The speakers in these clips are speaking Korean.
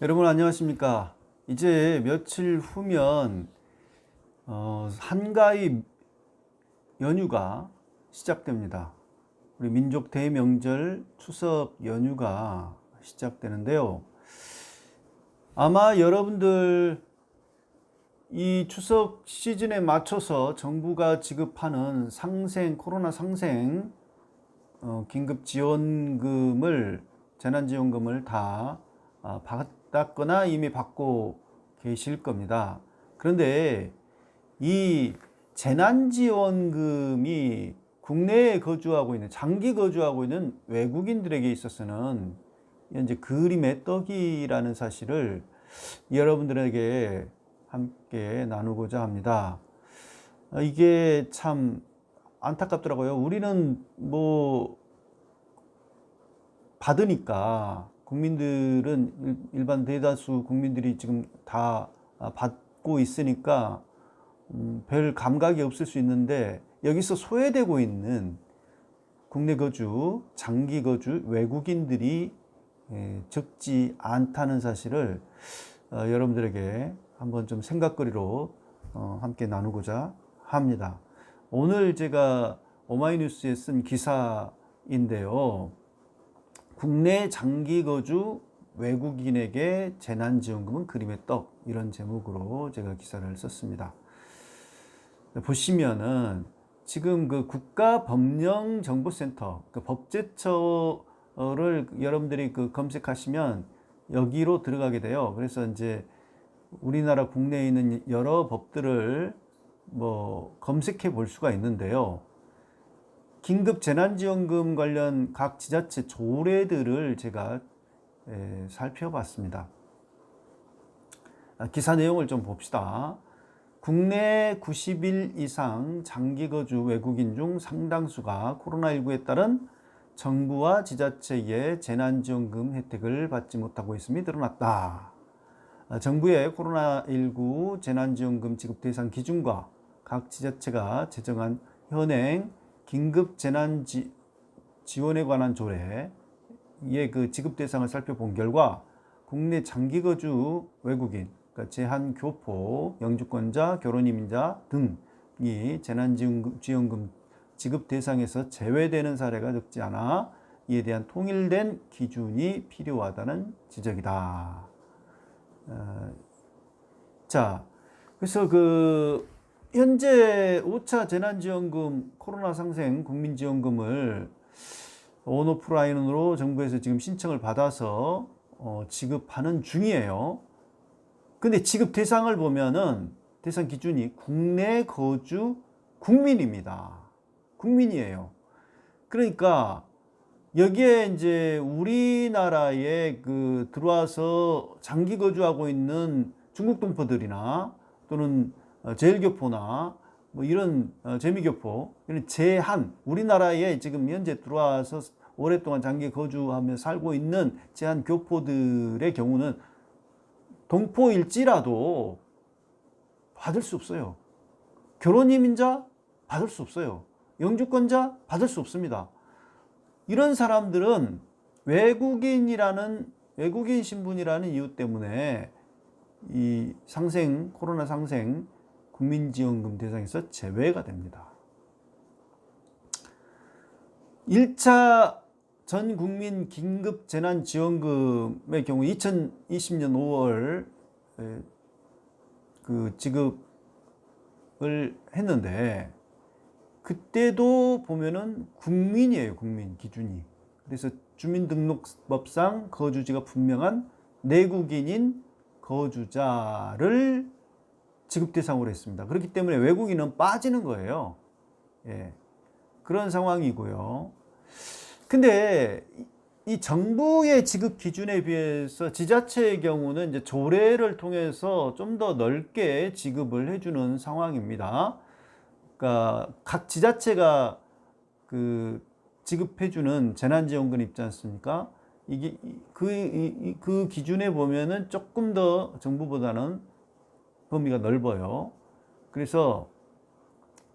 여러분 안녕하십니까? 이제 며칠 후면 한가위 연휴가 시작됩니다. 우리 민족 대명절 추석 연휴가 시작되는데요. 아마 여러분들 이 추석 시즌에 맞춰서 정부가 지급하는 코로나 상생 긴급 지원금을 재난지원금을 다 받았거나 이미 받고 계실 겁니다. 그런데 이 재난지원금이 국내에 거주하고 있는 장기 거주하고 있는 외국인들에게 있어서는 현재 그림의 떡이라는 사실을 여러분들에게 함께 나누고자 합니다. 이게 참 안타깝더라고요. 우리는 뭐 받으니까 국민들은 일반 대다수 국민들이 지금 다 받고 있으니까 별 감각이 없을 수 있는데 여기서 소외되고 있는 국내 거주, 장기 거주 외국인들이 적지 않다는 사실을 여러분들에게 한번 좀 생각거리로 함께 나누고자 합니다. 오늘 제가 오마이뉴스에 쓴 기사인데요. 국내 장기 거주 외국인에게 재난지원금은 그림의 떡, 이런 제목으로 제가 기사를 썼습니다. 보시면은 지금 그 국가법령정보센터, 그 법제처를 여러분들이 검색하시면 여기로 들어가게 돼요. 그래서 이제 우리나라 국내에 있는 여러 법들을 검색해 볼 수가 있는데요. 긴급 재난지원금 관련 각 지자체 조례들을 제가 살펴봤습니다. 기사 내용을 좀 봅시다. 국내 90일 이상 장기 거주 외국인 중 상당수가 코로나19에 따른 정부와 지자체의 재난지원금 혜택을 받지 못하고 있음이 드러났다. 정부의 코로나19 재난지원금 지급 대상 기준과 각 지자체가 제정한 현행 긴급 재난 지원에 관한 조례의 그 지급 대상을 살펴본 결과 국내 장기 거주 외국인, 그러니까 제한교포, 영주권자, 결혼이민자 등이 재난지원금 지급 대상에서 제외되는 사례가 적지 않아 이에 대한 통일된 기준이 필요하다는 지적이다. 자, 그래서 현재 5차 재난지원금 코로나 상생 국민지원금을 온오프라인으로 정부에서 지금 신청을 받아서 지급하는 중이에요. 근데 지급 대상을 보면은 대상 기준이 국내 거주 국민입니다. 국민이에요. 그러니까 여기에 이제 우리나라에 들어와서 장기 거주하고 있는 중국 동포들이나 또는 제일교포나 이런 재미교포, 이런 우리나라에 지금 현재 들어와서 오랫동안 장기 거주하며 살고 있는 제한교포들의 경우는 동포일지라도 받을 수 없어요. 결혼이민자 받을 수 없어요. 영주권자 받을 수 없습니다. 이런 사람들은 외국인 신분이라는 이유 때문에 이 코로나 상생 국민지원금 대상에서 제외가 됩니다. 1차 전 국민 긴급 재난지원금의 경우 2020년 5월 지급을 했는데 그때도 보면은 국민이에요. 국민 기준이. 그래서 주민등록법상 거주지가 분명한 내국인인 거주자를 지급 대상으로 했습니다. 그렇기 때문에 외국인은 빠지는 거예요. 예. 그런 상황이고요. 근데 이 정부의 지급 기준에 비해서 지자체의 경우는 이제 조례를 통해서 좀 더 넓게 지급을 해주는 상황입니다. 그러니까 각 지자체가 지급해주는 재난지원금 있지 않습니까? 이게 그 기준에 보면은 조금 더 정부보다는 범위가 넓어요. 그래서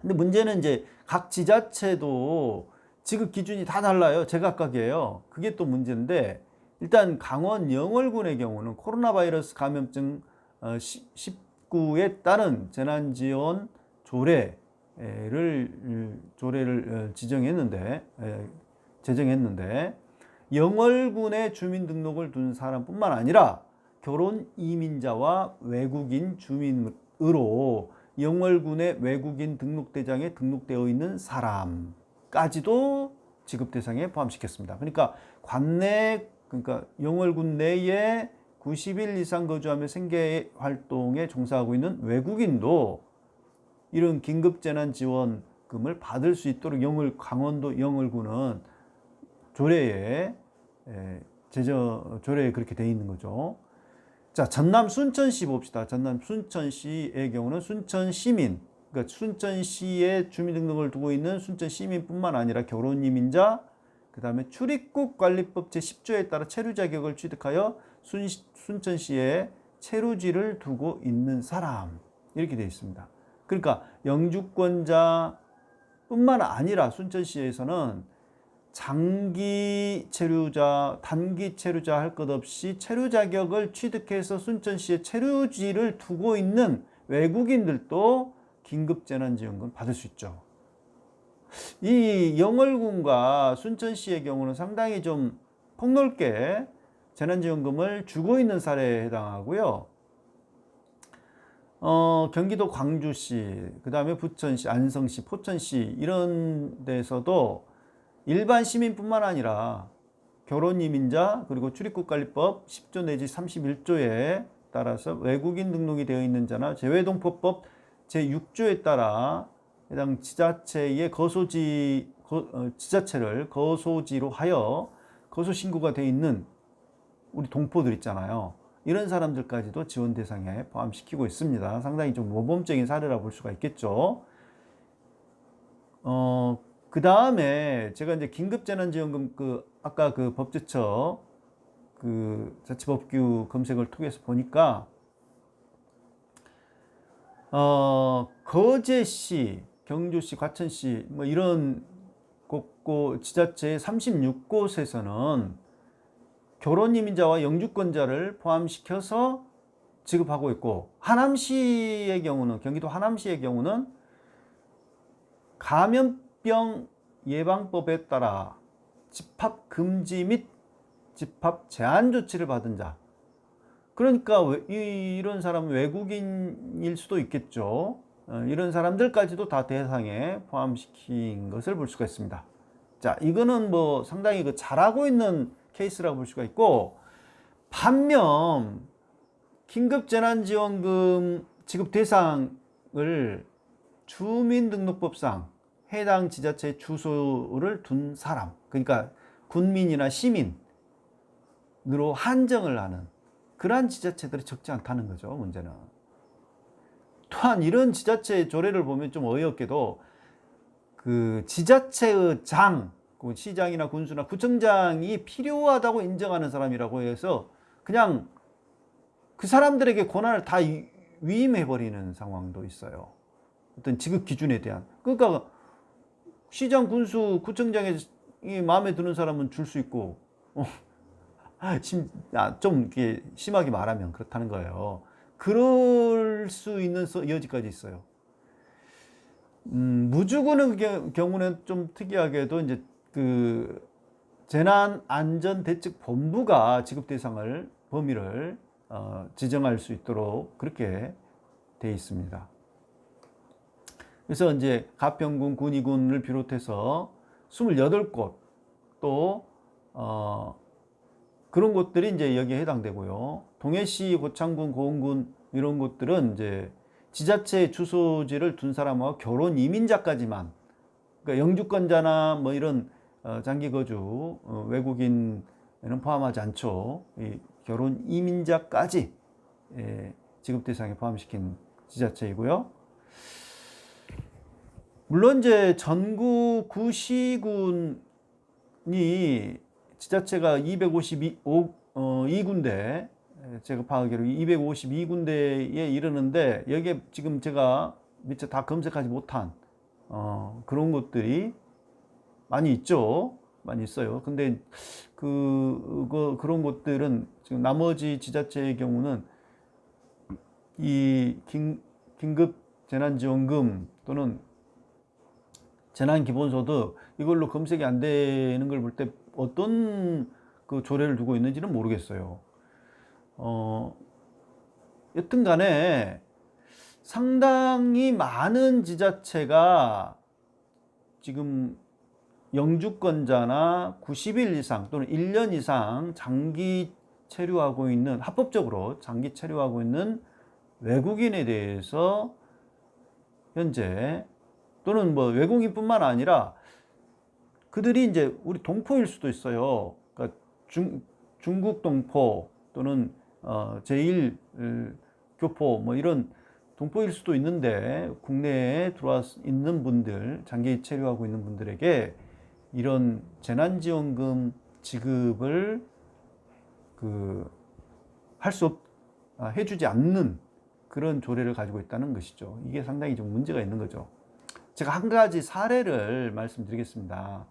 근데 문제는 이제 각 지자체도 지급 기준이 다 달라요. 제각각이에요. 그게 또 문제인데 일단 강원 영월군의 경우는 코로나 바이러스 감염증 19에 따른 재난지원 조례를 제정했는데 영월군에 주민등록을 둔 사람뿐만 아니라 결혼 이민자와 외국인 주민으로 영월군의 외국인 등록대장에 등록되어 있는 사람까지도 지급 대상에 포함시켰습니다. 그러니까 영월군 내에 90일 이상 거주하며 생계 활동에 종사하고 있는 외국인도 이런 긴급재난지원금을 받을 수 있도록 강원도 영월군은 조례에 그렇게 되어 있는 거죠. 자, 전남 순천시 봅시다. 전남 순천시의 경우는 순천 시민, 그러니까 순천시에 주민등록을 두고 있는 순천 시민뿐만 아니라 결혼 이민자, 그 다음에 출입국 관리법 제10조에 따라 체류 자격을 취득하여 순천시에 체류지를 두고 있는 사람, 이렇게 되어 있습니다. 그러니까 영주권자뿐만 아니라 순천시에서는 장기 체류자, 단기 체류자 할 것 없이 체류 자격을 취득해서 순천시에 체류지를 두고 있는 외국인들도 긴급재난지원금 받을 수 있죠. 이 영월군과 순천시의 경우는 상당히 좀 폭넓게 재난지원금을 주고 있는 사례에 해당하고요. 경기도 광주시, 그 다음에 부천시, 안성시, 포천시 이런 데서도 일반 시민뿐만 아니라 결혼 이민자 그리고 출입국관리법 10조 내지 31조에 따라서 외국인 등록이 되어 있는 자나 재외동포법 제6조에 따라 해당 지자체의 지자체를 거소지로 하여 거소 신고가 되어 있는 우리 동포들 있잖아요. 이런 사람들까지도 지원 대상에 포함시키고 있습니다. 상당히 좀 모범적인 사례라 볼 수가 있겠죠. 그 다음에 제가 이제 긴급재난지원금 아까 법제처 자치법규 검색을 통해서 보니까 거제시, 경주시, 과천시 뭐 이런 곳 지자체 36곳에서는 결혼 이민자와 영주권자를 포함시켜서 지급하고 있고, 하남시의 경우는, 경기도 하남시의 경우는 감염병 예방법에 따라 집합 금지 및 집합 제한 조치를 받은 자, 그러니까 이런 사람은 외국인일 수도 있겠죠. 이런 사람들까지도 다 대상에 포함시킨 것을 볼 수가 있습니다. 자, 이거는 뭐 상당히 잘하고 있는 케이스라고 볼 수가 있고, 반면 긴급재난지원금 지급 대상을 주민등록법상 해당 지자체 주소를 둔 사람, 그러니까 군민이나 시민으로 한정을 하는 그러한 지자체들이 적지 않다는 거죠. 문제는. 또한 이런 지자체 조례를 보면 좀 어이없게도 그 지자체의 장, 시장이나 군수나 구청장이 필요하다고 인정하는 사람이라고 해서 그냥 그 사람들에게 권한을 다 위임해버리는 상황도 있어요. 어떤 지급 기준에 대한. 그러니까 시장, 군수, 구청장이 마음에 드는 사람은 줄 수 있고, 좀 이렇게 심하게 말하면 그렇다는 거예요. 그럴 수 있는 여지까지 있어요. 무주군의 경우는 좀 특이하게도 이제 재난안전대책본부가 지급 대상을, 범위를 지정할 수 있도록 그렇게 돼 있습니다. 그래서 이제 가평군, 군위군을 비롯해서 28곳 또 그런 곳들이 이제 여기에 해당되고요. 동해시, 고창군, 고흥군 이런 곳들은 이제 지자체 주소지를 둔 사람하고 결혼 이민자까지만, 그러니까 영주권자나 뭐 이런 장기 거주 외국인에는 포함하지 않죠. 이 결혼 이민자까지 지급 대상에 포함시킨 지자체이고요. 물론 이제 전국 구시군이 지자체가 252군데, 제가 파악하기로 252군데에 이르는데, 여기에 지금 제가 미처 다 검색하지 못한 그런 곳들이 많이 있죠. 많이 있어요. 근데 그런 곳들은 지금 나머지 지자체의 경우는 이 긴급 재난지원금 또는 재난기본소득 이걸로 검색이 안 되는 걸 볼 때 어떤 그 조례를 두고 있는지는 모르겠어요. 여튼 간에 상당히 많은 지자체가 지금 영주권자나 90일 이상 또는 1년 이상 장기 체류하고 있는, 합법적으로 장기 체류하고 있는 외국인에 대해서 현재, 또는 뭐 외국인뿐만 아니라 그들이 이제 우리 동포일 수도 있어요. 그러니까 중국 동포 또는 제1 교포 뭐 이런 동포일 수도 있는데, 국내에 들어와 있는 분들, 장기 체류하고 있는 분들에게 이런 재난지원금 지급을 해주지 않는 그런 조례를 가지고 있다는 것이죠. 이게 상당히 좀 문제가 있는 거죠. 제가 한 가지 사례를 말씀드리겠습니다.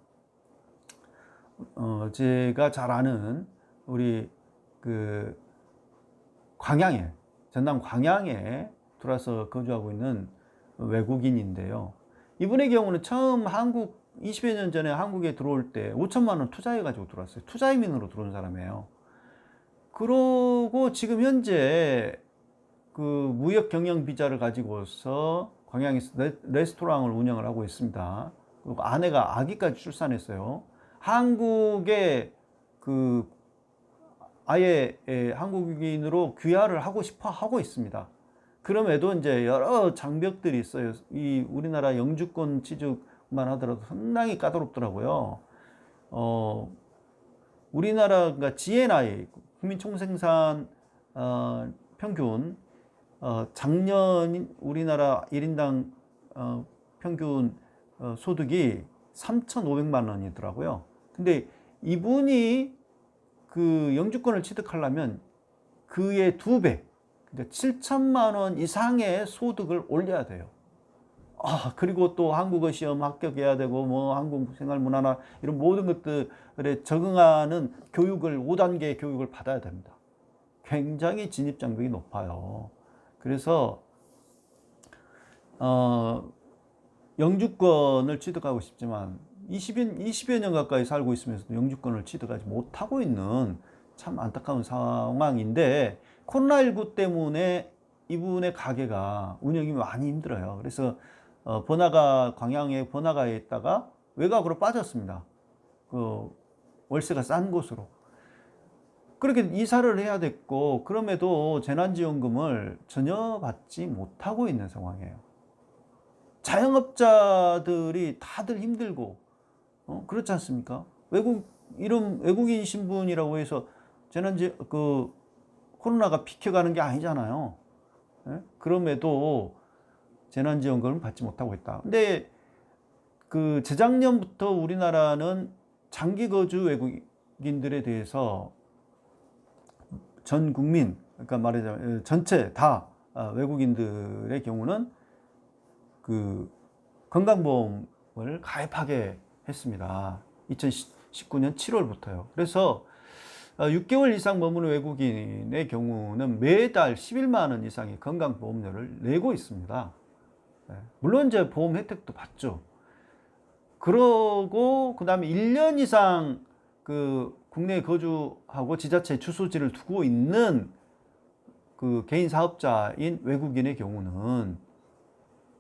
제가 잘 아는 우리 광양에, 전남 광양에 들어와서 거주하고 있는 외국인인데요. 이분의 경우는 처음 20여 년 전에 한국에 들어올 때 5천만 원 투자해가지고 들어왔어요. 투자이민으로 들어온 사람이에요. 그러고 지금 현재 그 무역 경영 비자를 가지고서 광양에서 레스토랑을 운영을 하고 있습니다. 그리고 아내가 아기까지 출산했어요. 한국에 아예 한국인으로 귀화를 하고 싶어 하고 있습니다. 그럼에도 이제 여러 장벽들이 있어요. 이 우리나라 영주권 취득만 하더라도 상당히 까다롭더라고요. 우리나라가 GNI, 국민총생산 평균, 작년 우리나라 1인당 평균 소득이 3,500만 원이더라고요. 근데 이분이 그 영주권을 취득하려면 그의 2배, 그러니까 7천만 원 이상의 소득을 올려야 돼요. 그리고 또 한국어 시험 합격해야 되고, 뭐 한국 생활 문화나 이런 모든 것들에 적응하는 교육을, 5단계 교육을 받아야 됩니다. 굉장히 진입 장벽이 높아요. 그래서 영주권을 취득하고 싶지만 20여 년 가까이 살고 있으면서도 영주권을 취득하지 못하고 있는 참 안타까운 상황인데, 코로나19 때문에 이분의 가게가 운영이 많이 힘들어요. 그래서 광양의 번화가에 있다가 외곽으로 빠졌습니다. 월세가 싼 곳으로. 그렇게 이사를 해야 됐고, 그럼에도 재난지원금을 전혀 받지 못하고 있는 상황이에요. 자영업자들이 다들 힘들고, 그렇지 않습니까? 이런 외국인 신분이라고 해서 코로나가 비켜가는 게 아니잖아요. 예? 그럼에도 재난지원금을 받지 못하고 있다. 근데 재작년부터 우리나라는 장기 거주 외국인들에 대해서 전 국민, 그러니까 말하자면 전체 다 외국인들의 경우는 건강보험을 가입하게 했습니다. 2019년 7월부터요. 그래서 6개월 이상 머무는 외국인의 경우는 매달 11만 원 이상의 건강보험료를 내고 있습니다. 물론 이제 보험 혜택도 받죠. 그러고 그다음에 1년 이상 국내에 거주하고 지자체 주소지를 두고 있는 개인 사업자인 외국인의 경우는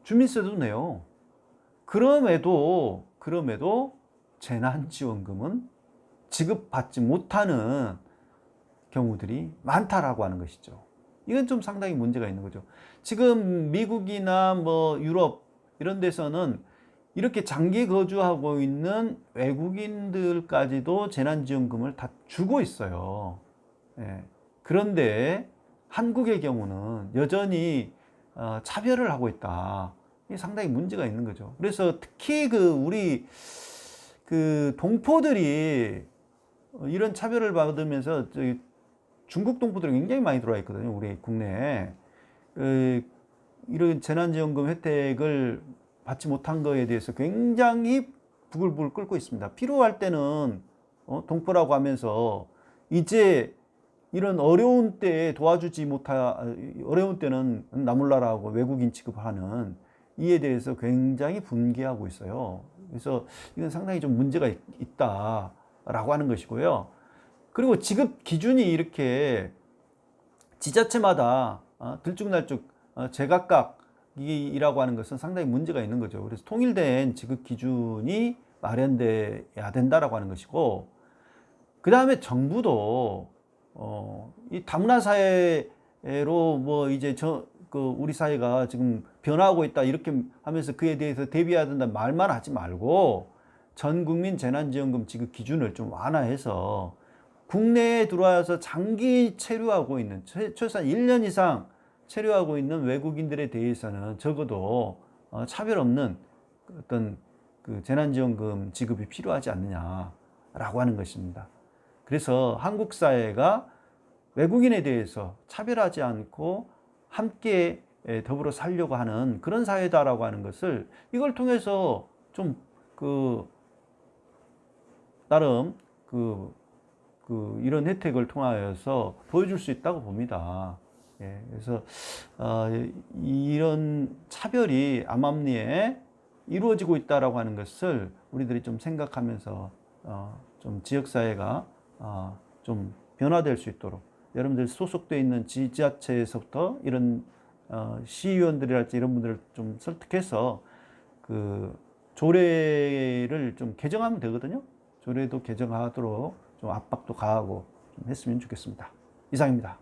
주민세도 내요. 그럼에도 재난지원금은 지급받지 못하는 경우들이 많다라고 하는 것이죠. 이건 좀 상당히 문제가 있는 거죠. 지금 미국이나 뭐 유럽 이런 데서는 이렇게 장기 거주하고 있는 외국인들까지도 재난지원금을 다 주고 있어요. 그런데 한국의 경우는 여전히 차별을 하고 있다. 이게 상당히 문제가 있는 거죠. 그래서 특히 우리 동포들이 이런 차별을 받으면서 중국 동포들이 굉장히 많이 들어와 있거든요. 우리 국내에. 이런 재난지원금 혜택을 받지 못한 거에 대해서 굉장히 부글부글 끓고 있습니다. 필요할 때는 동포라고 하면서 이제 이런 어려운 때에 도와주지 어려운 때는 나몰라라고 외국인 취급하는 이에 대해서 굉장히 분개하고 있어요. 그래서 이건 상당히 좀 문제가 있다라고 하는 것이고요. 그리고 지급 기준이 이렇게 지자체마다 들쭉날쭉 제각각이라고 하는 것은 상당히 문제가 있는 거죠. 그래서 통일된 지급 기준이 마련돼야 된다라고 하는 것이고, 그 다음에 정부도 이 다문화 사회로 뭐 이제 우리 사회가 지금 변화하고 있다 이렇게 하면서 그에 대해서 대비해야 된다 말만 하지 말고 전 국민 재난지원금 지급 기준을 좀 완화해서 국내에 들어와서 장기 체류하고 있는 최소한 1년 이상 체류하고 있는 외국인들에 대해서는 적어도 차별 없는 어떤 그 재난지원금 지급이 필요하지 않느냐라고 하는 것입니다. 그래서 한국 사회가 외국인에 대해서 차별하지 않고 함께 더불어 살려고 하는 그런 사회다라고 하는 것을 이걸 통해서 좀 나름 이런 혜택을 통하여서 보여줄 수 있다고 봅니다. 예, 그래서 이런 차별이 암암리에 이루어지고 있다라고 하는 것을 우리들이 좀 생각하면서 좀 지역사회가 좀 변화될 수 있도록 여러분들 소속되어 있는 지자체에서부터 이런 시의원들이랄지 이런 분들을 좀 설득해서 그 조례를 좀 개정하면 되거든요. 조례도 개정하도록 좀 압박도 가하고 좀 했으면 좋겠습니다. 이상입니다.